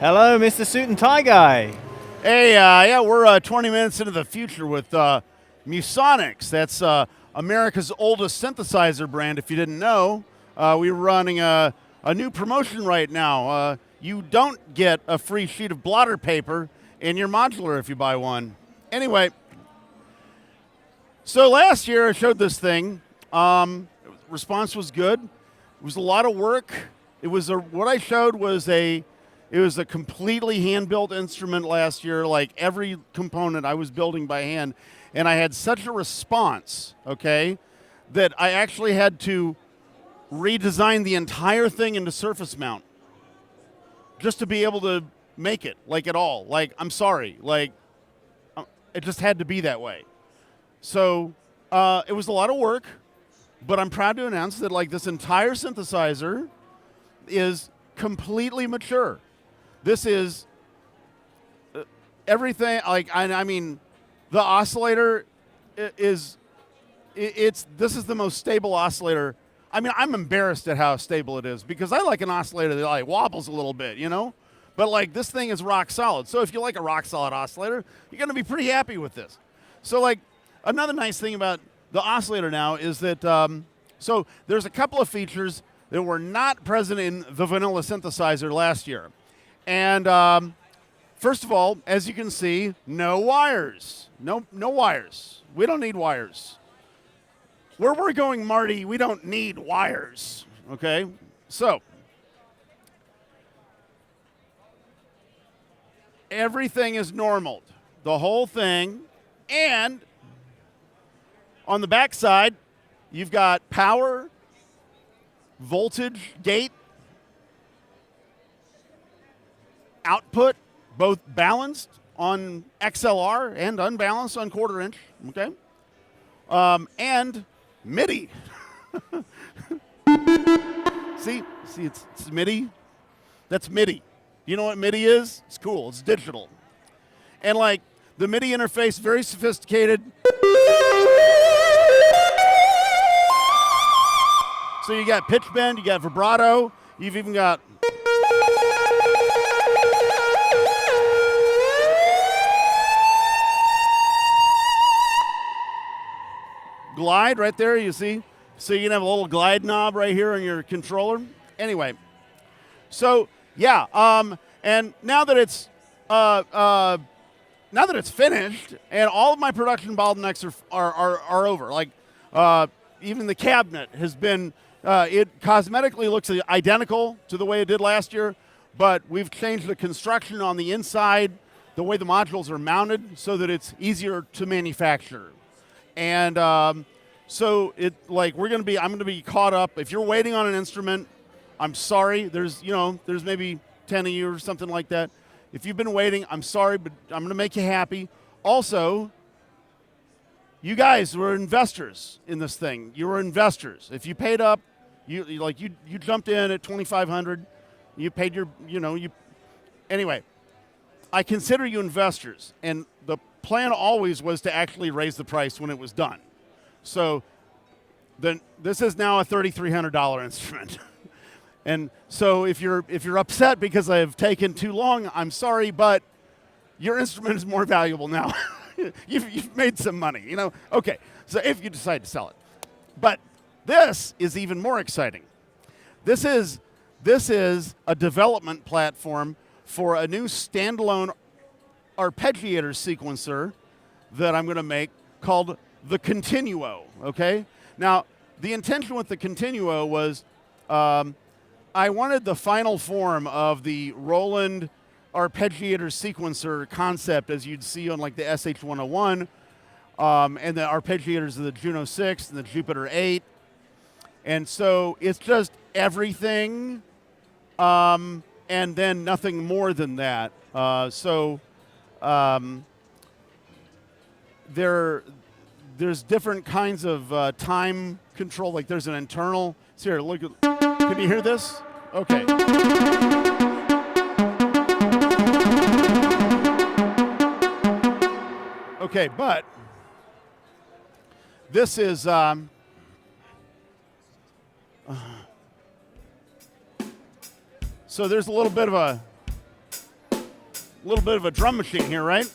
Hello, Mr. Suit and Tie Guy. Hey, yeah, we're 20 minutes into the future with Musonics. That's America's oldest synthesizer brand, if you didn't know. We're running a new promotion right now. You don't get a free sheet of blotter paper in your Modular if you buy one. Anyway, so last year I showed this thing. Response was good. It was a lot of work. It was what I showed was a completely hand-built instrument last year. Like every component I was building by hand, and I had such a response, okay, that I actually had to redesign the entire thing into surface mount just to be able to make it like at all. Like, I'm sorry, like it just had to be that way. So it was a lot of work, but I'm proud to announce that like this entire synthesizer is completely mature. This is everything. Like I mean, the oscillator this is the most stable oscillator. I mean, I'm embarrassed at how stable it is because I like an oscillator that like wobbles a little bit, you know. But like this thing is rock solid. So if you like a rock solid oscillator, you're going to be pretty happy with this. So like another nice thing about the oscillator now is that so there's a couple of features that were not present in the vanilla synthesizer last year. And first of all, as you can see, no wires. No wires. We don't need wires. Where we're going, Marty, we don't need wires, okay? So everything is normaled, the whole thing. And on the back side, you've got power, voltage, gate, output, both balanced on XLR and unbalanced on 1/4 inch, okay? And MIDI. see, it's MIDI. That's MIDI. You know what MIDI is? It's cool. It's digital. And like the MIDI interface, very sophisticated. So you got pitch bend, you got vibrato, you've even got glide right there, you see? So you can have a little glide knob right here on your controller. Anyway, so yeah, and now that it's finished, and all of my production bottlenecks are over. Like even the cabinet has been, it cosmetically looks identical to the way it did last year, but we've changed the construction on the inside, the way the modules are mounted, so that it's easier to manufacture. And so I'm going to be caught up. If you're waiting on an instrument, I'm sorry. There's maybe 10 of you or something like that. If you've been waiting, I'm sorry, but I'm going to make you happy. Also, you guys were investors in this thing. You were investors. If you paid up, you jumped in at $2,500. You paid anyway. I consider you investors, and the plan always was to actually raise the price when it was done. So then this is now a $3,300 instrument. And so if you're upset because I've taken too long, I'm sorry, but your instrument is more valuable now. you've made some money, you know. Okay, so if you decide to sell it. But this is even more exciting. This is a development platform for a new standalone arpeggiator sequencer that I'm going to make called the Continuo, okay? Now, the intention with the Continuo was I wanted the final form of the Roland arpeggiator sequencer concept as you'd see on like the SH-101 and the arpeggiators of the Juno 6 and the Jupiter 8. And so it's just everything and then nothing more than that. There's different kinds of time control. Like there's an internal. So here, look. Can you hear this? Okay. Okay, but this is. So there's a little bit of a little bit of a drum machine here, right?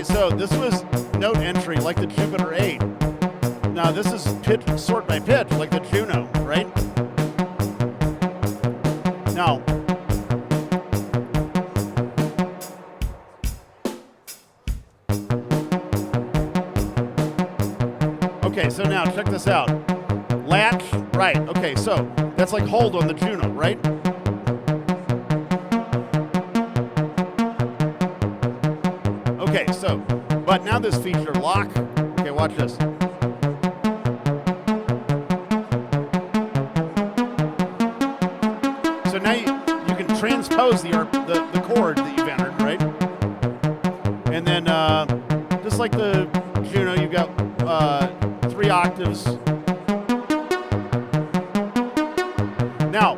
So this was note entry like the Jupiter 8. Now this is pitch sort by pitch like the Juno, right? Now, okay, so now check this out. Latch, right, okay, so that's like hold on the Juno, right? Okay, so, but now this feature, lock. Okay, watch this. So now you can transpose the chord that you've entered, right? And then, just like the Juno, you've got 3 octaves. Now,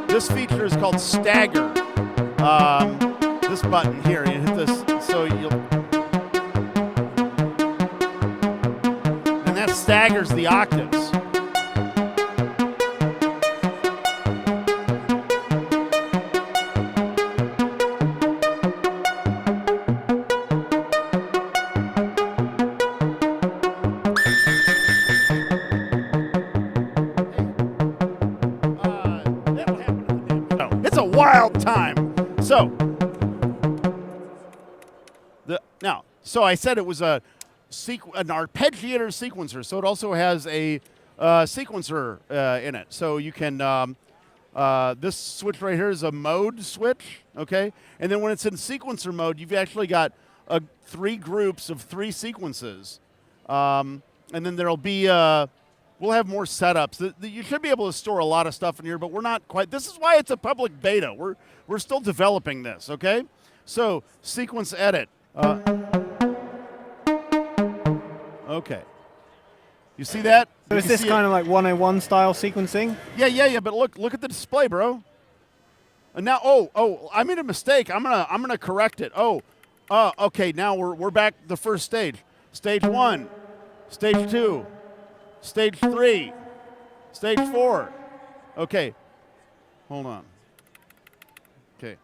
this feature is called stagger. This button here, you hit this, so and that staggers the octaves. That'll happen at the end. No, it's a wild time. So. So I said it was an arpeggiator sequencer, so it also has a sequencer in it. So you can, this switch right here is a mode switch, okay? And then when it's in sequencer mode, you've actually got 3 groups of 3 sequences. And then there'll be, we'll have more setups. You should be able to store a lot of stuff in here, but we're not quite. This is why it's a public beta. We're still developing this, okay? So sequence edit. Okay. You see that? So is this kind of like 101 style sequencing? Yeah. But look at the display, bro. And now, oh, I made a mistake. I'm gonna correct it. Okay. Now we're back to the first stage. Stage 1, stage 2, stage 3, stage 4. Okay. Hold on. Okay.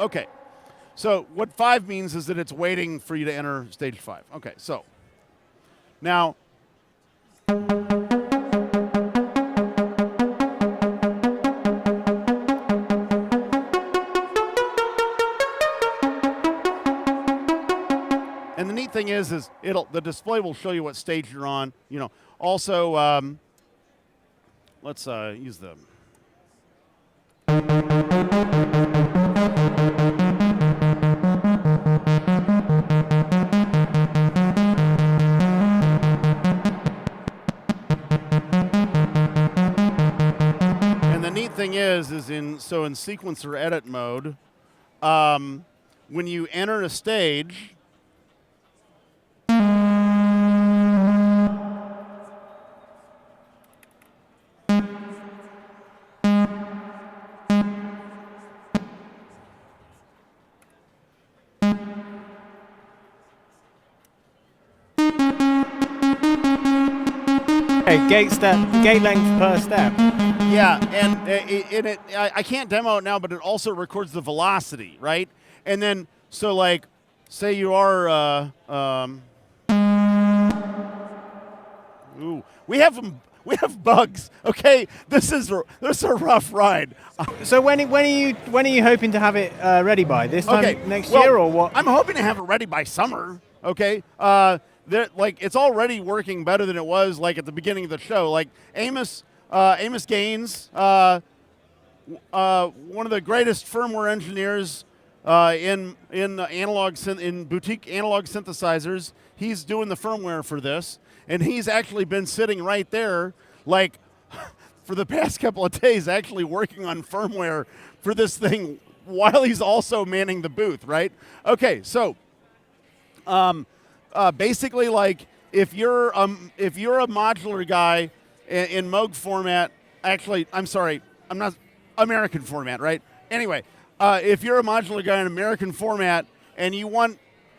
Okay. So what 5 means is that it's waiting for you to enter stage 5. Okay, so now and the neat thing is the display will show you what stage you're on. You know, also let's use the. Thing is in sequencer edit mode, when you enter a stage, gate length per step. Yeah, and I can't demo it now, but it also records the velocity, right? And then, so like, say you are, ooh, we have bugs. Okay, this is a rough ride. So when are you hoping to have it ready by? This time next year or what? I'm hoping to have it ready by summer. Okay. Like it's already working better than it was like at the beginning of the show. Like Amos Gaines, one of the greatest firmware engineers in boutique analog synthesizers. He's doing the firmware for this, and he's actually been sitting right there, like, for the past couple of days, actually working on firmware for this thing while he's also manning the booth, right? Okay, so basically, like, if you're a modular guy in Moog format, actually, I'm sorry, I'm not American format, right? Anyway, if you're a modular guy in American format and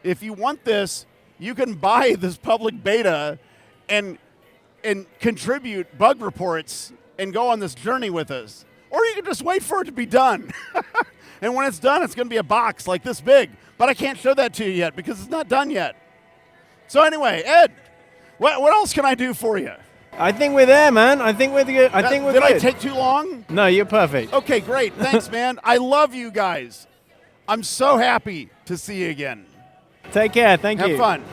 if you want this, you can buy this public beta and contribute bug reports and go on this journey with us. Or you can just wait for it to be done. And when it's done, it's going to be a box like this big. But I can't show that to you yet because it's not done yet. So anyway, Ed, what else can I do for you? I think we're there, man. I think we're good. Did I take too long? No, you're perfect. Okay, great. Thanks, man. I love you guys. I'm so happy to see you again. Take care. Thank you. Have fun.